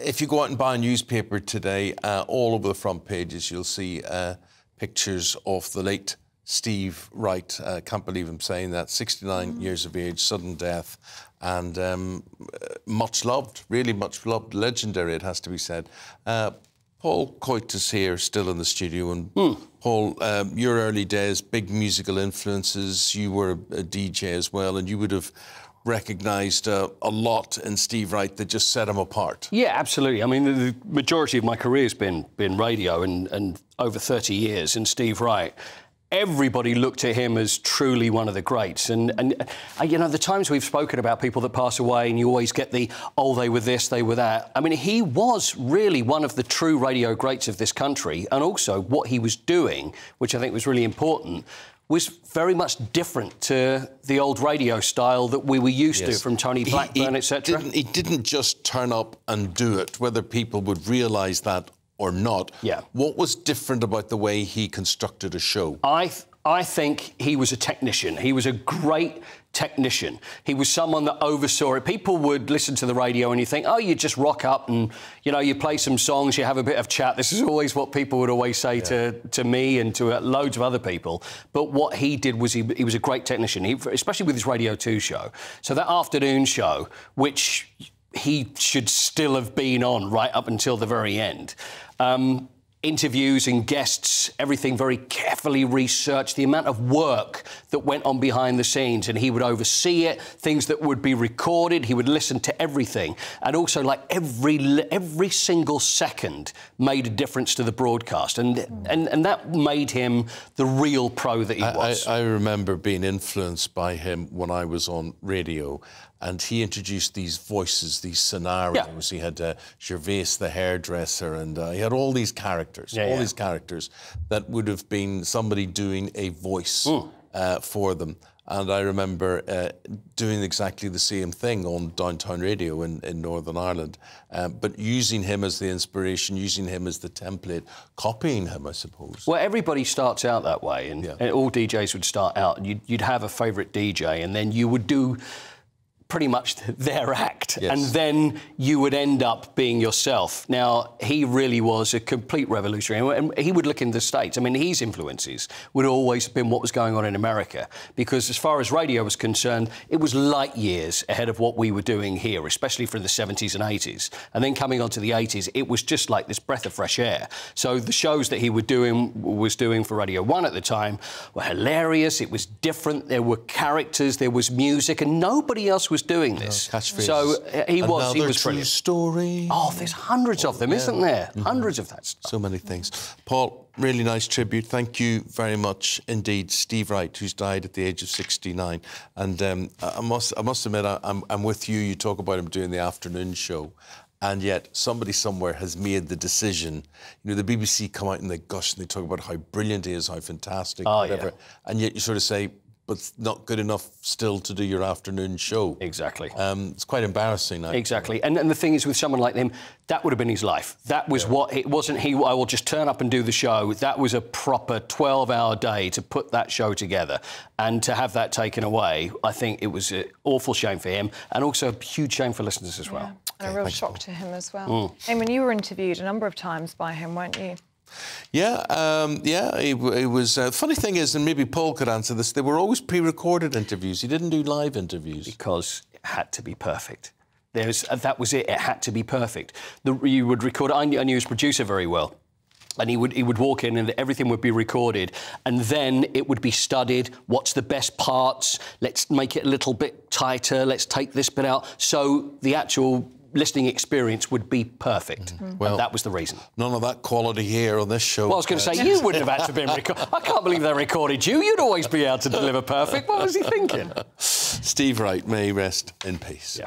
if you go out and buy a newspaper today, all over the front pages you'll see pictures of the late Steve Wright. Can't believe I'm saying that. 69 years of age, sudden death, and much loved, really much loved, legendary, it has to be said. Paul Coyte is here, still in the studio, and Paul, your early days, big musical influences. You were a DJ as well, and you would have recognised a lot in Steve Wright that just set him apart. Yeah, absolutely. I mean, the majority of my career has been radio, and over 30 years, and Steve Wright. Everybody looked at him as truly one of the greats. And you know, the times we've spoken about people that pass away and you always get the, oh, they were this, they were that. I mean, he was really one of the true radio greats of this country. And also what he was doing, which I think was really important, was very much different to the old radio style that we were used to from Tony Blackburn, etc. He didn't just turn up and do it, whether people would realise that or not. Yeah. What was different about the way he constructed a show? I think he was a technician. He was a great technician. He was someone that oversaw it. People would listen to the radio and you think, oh, you just rock up and, you know, you play some songs, you have a bit of chat. This is always what people would always say to me and to loads of other people. But what he did was he was a great technician, especially with his Radio 2 show. So that afternoon show, which he should still have been on right up until the very end. Interviews and guests, everything very carefully researched, the amount of work that went on behind the scenes, and he would oversee it, things that would be recorded, he would listen to everything. And also, like, every single second made a difference to the broadcast, and that made him the real pro that he was. I remember being influenced by him when I was on radio, and he introduced these voices, these scenarios. He had Gervais the hairdresser, and he had all these characters, these characters that would have been somebody doing a voice for them. And I remember doing exactly the same thing on Downtown Radio in Northern Ireland, but using him as the inspiration, using him as the template, copying him, I suppose. Well, everybody starts out that way, and all DJs would start out, and you'd have a favourite DJ, and then you would do pretty much their act, and then you would end up being yourself. Now, he really was a complete revolutionary, and he would look in the States. I mean, his influences would always have been what was going on in America, because as far as radio was concerned, it was light years ahead of what we were doing here, especially for the 70s and 80s. And then coming on to the 80s, it was just like this breath of fresh air. So the shows that he was doing for Radio 1 at the time were hilarious, it was different, there were characters, there was music, and nobody else was doing this. So he was true brilliant. Story. Oh, there's hundreds of them, isn't there? Hundreds of that stuff. So many things. Paul, really nice tribute. Thank you very much indeed. Steve Wright, who's died at the age of 69. And I must admit, I'm with you. You talk about him doing the afternoon show, and yet somebody somewhere has made the decision. You know, the BBC come out and they gush and they talk about how brilliant he is, how fantastic, whatever. And yet you sort of say, but it's not good enough still to do your afternoon show. Exactly. It's quite embarrassing, actually. Exactly. And the thing is, with someone like him, that would have been his life. That was what... It wasn't I will just turn up and do the show. That was a proper 12-hour day to put that show together. And to have that taken away, I think it was an awful shame for him, and also a huge shame for listeners as well. And a real shock to him as well. Eamon, you were interviewed a number of times by him, weren't you? It was... The funny thing is, and maybe Paul could answer this, they were always pre-recorded interviews. He didn't do live interviews. Because it had to be perfect. That was it. It had to be perfect. You would record... I knew his producer very well. And he would walk in and everything would be recorded, and then it would be studied. What's the best parts? Let's make it a little bit tighter. Let's take this bit out. So the actual listening experience would be perfect. Well, that was the reason. None of that quality here on this show. Well, I was going to say, you wouldn't have had to be recorded. I can't believe they recorded you. You'd always be able to deliver perfect. What was he thinking? Steve Wright, may he rest in peace.